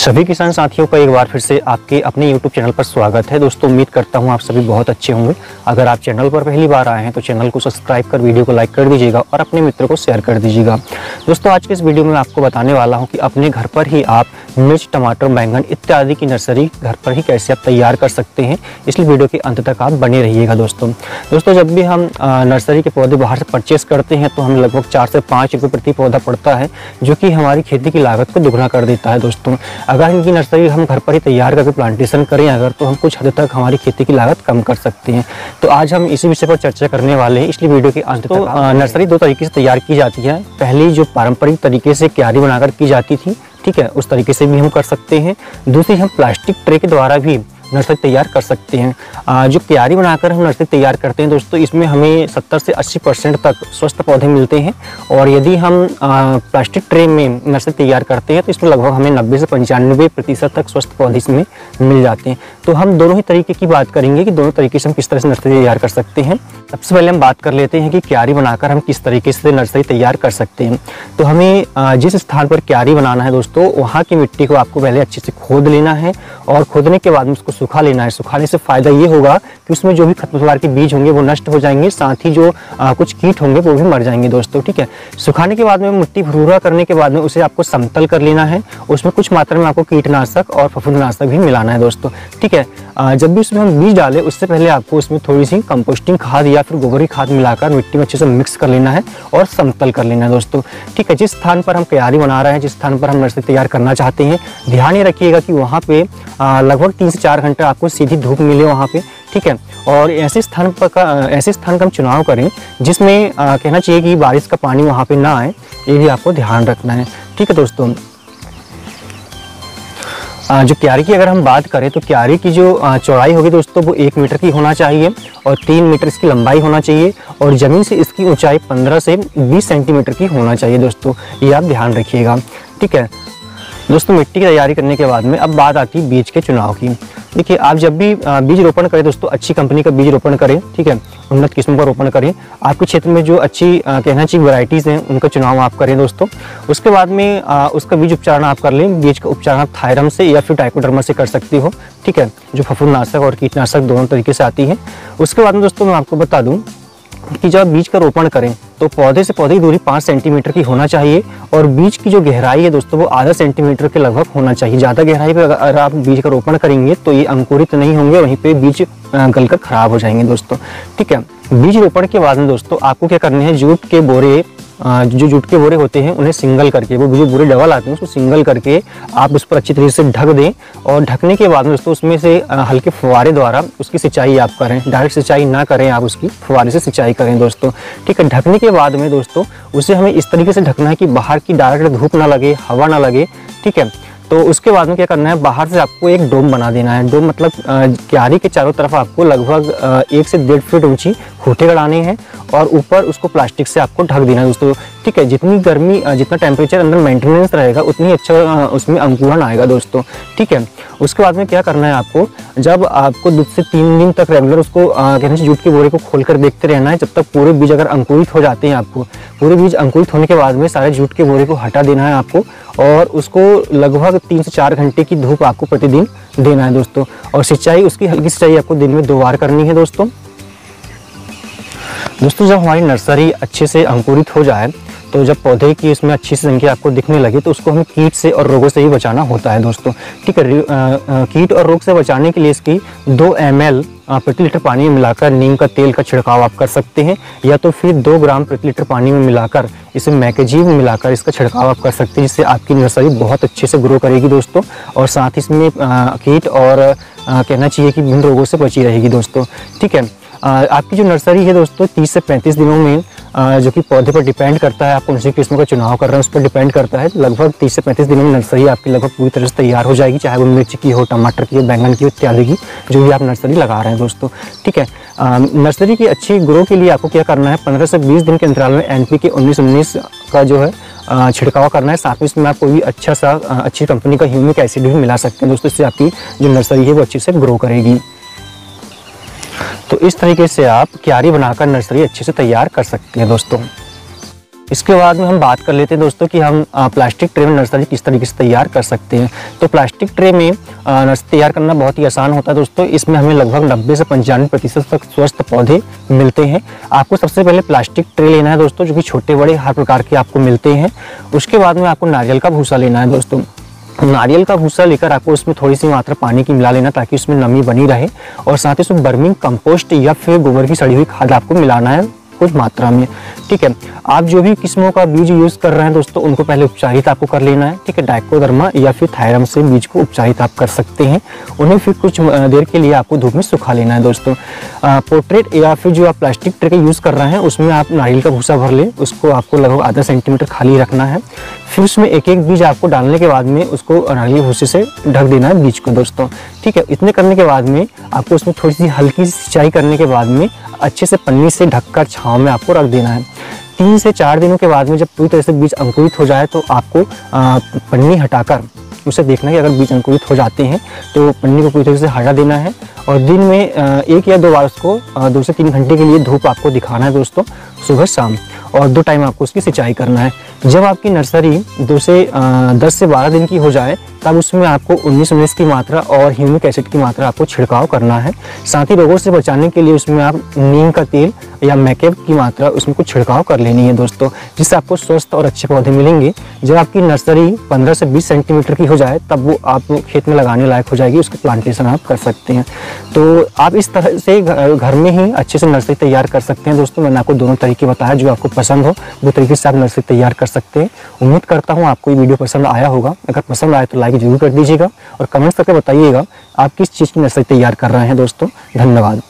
सभी किसान साथियों का एक बार फिर से आपके अपने YouTube चैनल पर स्वागत है। दोस्तों उम्मीद करता हूं आप सभी बहुत अच्छे होंगे। अगर आप चैनल पर पहली बार आए हैं तो चैनल को सब्सक्राइब कर वीडियो को लाइक कर दीजिएगा और अपने मित्रों को शेयर कर दीजिएगा। दोस्तों आज के इस वीडियो में आपको बताने वाला हूं कि अपने घर पर ही आप मिर्च, टमाटर, बैंगन इत्यादि की नर्सरी घर पर ही कैसे आप तैयार कर सकते हैं, इसलिए वीडियो के अंत तक आप बने रहिएगा। दोस्तों जब भी हम नर्सरी के पौधे बाहर से परचेस करते हैं तो हमें लगभग 4 से 5 रुपये प्रति पौधा पड़ता है, जो कि हमारी खेती की लागत को दुगना कर देता है। दोस्तों अगर इनकी नर्सरी हम घर पर ही तैयार करके प्लांटेशन करें अगर, तो हम कुछ हद तक हमारी खेती की लागत कम कर सकते हैं। तो आज हम इसी विषय पर चर्चा करने वाले हैं, इसलिए वीडियो के अंत तक। नर्सरी दो तरीके से तैयार की जाती है। पहली जो पारंपरिक तरीके से क्यारी बनाकर की जाती थी, ठीक है, उस तरीके से भी हम कर सकते हैं। दूसरी हम प्लास्टिक ट्रे के द्वारा भी नर्सरी तैयार कर सकते हैं। जो क्यारी बनाकर हम नर्सरी तैयार करते हैं दोस्तों, इसमें हमें 70 से 80% तक स्वस्थ पौधे मिलते हैं। और यदि हम प्लास्टिक ट्रे में नर्सरी तैयार करते हैं तो इसमें लगभग हमें 90 से 95% तक स्वस्थ पौधे इसमें मिल जाते हैं। तो हम दोनों ही तरीके की बात करेंगे कि दोनों तरीके से हम किस तरह से नर्सरी तैयार कर सकते हैं। सबसे पहले हम बात कर लेते हैं कि क्यारी बनाकर हम किस तरीके से नर्सरी तैयार कर सकते हैं। तो हमें जिस स्थान पर क्यारी बनाना है दोस्तों, वहाँ की मिट्टी को आपको पहले अच्छे से खोद लेना है और खोदने के बाद में उसको सुखा लेना है। सुखाने से फायदा ये होगा कि उसमें जो भी खरपतवार के बीज होंगे वो नष्ट हो जाएंगे, साथ ही जो कुछ कीट होंगे वो भी मर जाएंगे दोस्तों, ठीक है। सुखाने के बाद में मिट्टी भुरभुरा करने के बाद में उसे आपको समतल कर लेना है। उसमें कुछ मात्रा में आपको कीटनाशक और फफूंदनाशक भी मिलाना है दोस्तों, ठीक है। जब भी उसमें हम बीज डालें उससे पहले आपको उसमें थोड़ी सी कंपोस्टिंग खाद या फिर गोबर की खाद मिलाकर मिट्टी में अच्छे से मिक्स कर लेना है और समतल कर लेना है दोस्तों, ठीक है। जिस स्थान पर हम क्यारी बना रहे हैं, जिस स्थान पर हम नर्सरी तैयार करना चाहते हैं, ध्यान ये रखिएगा कि वहाँ पे लगभग 3 से 4 घंटे आपको सीधी धूप मिले वहाँ पे, ठीक है। और ऐसे स्थान का हम चुनाव करें जिसमें कहना चाहिए कि बारिश का पानी वहाँ पे ना आए, ये भी आपको ध्यान रखना है, ठीक है दोस्तों। जो क्यारी की अगर हम बात करें तो क्यारी की जो चौड़ाई होगी दोस्तों वो 1 मीटर की होना चाहिए और 3 मीटर इसकी लंबाई होना चाहिए और ज़मीन से इसकी ऊंचाई 15 से 20 सेंटीमीटर की होना चाहिए दोस्तों, ये आप ध्यान रखिएगा, ठीक है। दोस्तों मिट्टी की तैयारी करने के बाद में अब बात आती है बीज के चुनाव की। देखिए आप जब भी बीज रोपण करें दोस्तों, अच्छी कंपनी का बीज रोपण करें, ठीक है, उन्नत किस्म का रोपण करें। आपके क्षेत्र में जो अच्छी कहना चाहिए वैरायटीज़ हैं उनका चुनाव आप करें दोस्तों। उसके बाद में उसका बीज उपचारण आप कर लें। बीज का उपचारण आप थायरम से या फिर ट्राइकोडर्मा से कर सकते हो, ठीक है, जो फफूंदनाशक और कीटनाशक दोनों तरीके से आती है। उसके बाद में दोस्तों मैं आपको बता दूँ कि जब बीज का रोपण करें तो पौधे से पौधे की दूरी 5 सेंटीमीटर की होना चाहिए और बीज की जो गहराई है दोस्तों वो आधा सेंटीमीटर के लगभग होना चाहिए। ज़्यादा गहराई पे अगर आप बीज का रोपण करेंगे तो ये अंकुरित नहीं होंगे, वहीं पे बीज गलकर खराब हो जाएंगे दोस्तों, ठीक है। बीज रोपण के बाद में दोस्तों आपको क्या करने हैं, जूट के बोरे जो जूट के बोरे होते हैं उन्हें सिंगल करके, वो जो बोरे डबल आते हैं उसको सिंगल करके आप उस पर अच्छी तरीके से ढक दें और ढकने के बाद में दोस्तों उसमें से हल्के फुवारे द्वारा उसकी सिंचाई आप करें। डायरेक्ट सिंचाई ना करें, आप उसकी फुवारे से सिंचाई करें दोस्तों, ठीक है। ढकने के बाद में दोस्तों उसे हमें इस तरीके से ढकना है कि बाहर की डायरेक्ट धूप ना लगे, हवा ना लगे, ठीक है। तो उसके बाद में क्या करना है, बाहर से आपको एक डोम बना देना है। डोम मतलब क्यारी के चारों तरफ आपको लगभग 1 से 1.5 फीट ऊंची खूंटे गड़ाने हैं और ऊपर उसको प्लास्टिक से आपको ढक देना है दोस्तों, ठीक है। जितनी गर्मी जितना टेम्परेचर अंदर मेंटेनेंस रहेगा उतनी अच्छा उसमें अंकुरण आएगा दोस्तों, ठीक है। उसके बाद में क्या करना है, आपको जब आपको 2 से 3 दिन तक रेगुलर उसको कहने से जूट के बोरे को खोलकर देखते रहना है, जब तक पूरे बीज अगर अंकुरित हो जाते हैं। आपको पूरे बीज अंकुरित होने के बाद में सारे जूट के बोरे को हटा देना है आपको और उसको लगभग 3 से 4 घंटे की धूप आपको प्रतिदिन देना है दोस्तों। और सिंचाई उसकी हल्की सिंचाई आपको दिन में 2 बार करनी है दोस्तों। जब हमारी नर्सरी अच्छे से अंकुरित हो जाए तो जब पौधे की इसमें अच्छी संख्या आपको दिखने लगे तो उसको हमें कीट से और रोगों से ही बचाना होता है दोस्तों, ठीक है। कीट और रोग से बचाने के लिए इसकी 2 ml प्रति लीटर पानी में मिलाकर नीम का तेल का छिड़काव आप कर सकते हैं, या तो फिर 2 ग्राम प्रति लीटर पानी में मिलाकर इसे मैकेजीव में मिलाकर इसका छिड़काव आप कर सकते हैं, जिससे आपकी नर्सरी बहुत अच्छे से ग्रो करेगी दोस्तों और साथ ही इसमें कीट और कहना चाहिए कि विभिन्न रोगों से बची रहेगी दोस्तों, ठीक है। आपकी जो नर्सरी है दोस्तों 30 से 35 दिनों में जो कि पौधे पर डिपेंड करता है, आप कौन सी किस्म का चुनाव कर रहे हैं उस पर डिपेंड करता है। लगभग 30 से 35 दिनों में नर्सरी आपकी लगभग पूरी तरह से तैयार हो जाएगी, चाहे वो मिर्च की हो, टमाटर की हो, बैंगन की हो, इत्यादि की जो भी आप नर्सरी लगा रहे हैं दोस्तों, ठीक है। नर्सरी की अच्छी ग्रो के लिए आपको क्या करना है, 15 से 20 दिन के अंतराल में NPK 19-19 का जो है छिड़काव करना है। साथ में इसमें आप कोई भी अच्छी कंपनी का ह्यूमिक एसिड भी मिला सकते हैं दोस्तों, इससे आपकी जो नर्सरी है वो अच्छे से ग्रो करेगी। तो इस तरीके से आप क्यारी बनाकर नर्सरी अच्छे से तैयार कर सकते हैं दोस्तों। इसके बाद में हम बात कर लेते हैं दोस्तों कि हम प्लास्टिक ट्रे में नर्सरी किस तरीके से तैयार कर सकते हैं। तो प्लास्टिक ट्रे में नर्सरी तैयार करना बहुत ही आसान होता है दोस्तों। इसमें हमें लगभग 90 से 95% तक स्वस्थ पौधे मिलते हैं। आपको सबसे पहले प्लास्टिक ट्रे लेना है दोस्तों, जो कि छोटे बड़े हर प्रकार के आपको मिलते हैं। उसके बाद में आपको नारियल का भूसा लेना है दोस्तों। नारियल का भूसा लेकर आपको उसमें थोड़ी सी मात्रा पानी की मिला लेना, ताकि उसमें नमी बनी रहे, और साथ ही उसमें बर्मिंग कंपोस्ट या फिर गोबर की सड़ी हुई खाद आपको मिलाना है कुछ मात्रा में। ठीक है, आप जो भी किस्मों का बीज यूज़ कर रहे हैं दोस्तों, उनको पहले उपचारित आपको कर लेना है। ठीक है, डाइकोडर्मा या फिर थायरम से बीज को उपचारित आप कर सकते हैं। उन्हें फिर कुछ देर के लिए आपको धूप में सुखा लेना है दोस्तों। पोर्ट्रेट या फिर जो आप प्लास्टिक ट्रे का यूज़ कर रहे हैं, उसमें आप नारियल का भूसा भर लें। उसको आपको लगभग आधा सेंटीमीटर खाली रखना है। फिर उसमें एक एक बीज आपको डालने के बाद में उसको नारियल भूसे से ढक देना है बीज को दोस्तों। ठीक है, इतने करने के बाद में आपको उसमें थोड़ी सी हल्की सिंचाई करने के बाद में अच्छे से पन्नी से ढककर छांव में आपको रख देना है। 3 से 4 दिनों के बाद में जब पूरी तरह से बीज अंकुरित हो जाए, तो आपको पन्नी हटाकर उसे देखना है कि अगर बीज अंकुरित हो जाते हैं तो पन्नी को पूरी तरह से हटा देना है। और दिन में 1 या 2 बार उसको 2 से 3 घंटे के लिए धूप आपको दिखाना है दोस्तों, सुबह शाम, और 2 टाइम आपको उसकी सिंचाई करना है। जब आपकी नर्सरी 10 से 12 दिन की हो जाए, तब उसमें आपको 19 की मात्रा और ह्यूमिक एसिड की मात्रा आपको छिड़काव करना है। साथ ही रोगों से बचाने के लिए उसमें आप नीम का तेल या मैकेब की मात्रा उसमें कुछ छिड़काव कर लेनी है दोस्तों, जिससे आपको स्वस्थ और अच्छे पौधे मिलेंगे। जब आपकी नर्सरी 15 से 20 सेंटीमीटर की हो जाए, तब वो आप खेत में लगाने लायक हो जाएगी, उसकी प्लांटेशन आप कर सकते हैं। तो आप इस तरह से घर में ही अच्छे से नर्सरी तैयार कर सकते हैं दोस्तों। मैंने आपको दोनों तरीके बताया, जो आपको पसंद हो वो तरीके से आप नर्सरी तैयार कर सकते हैं। उम्मीद करता हूँ आपको ये वीडियो पसंद आया होगा। अगर पसंद आए तो लाइक जरूर कर दीजिएगा और कमेंट्स करके बताइएगा आप किस चीज़ की नर्सरी तैयार कर रहे हैं दोस्तों। धन्यवाद।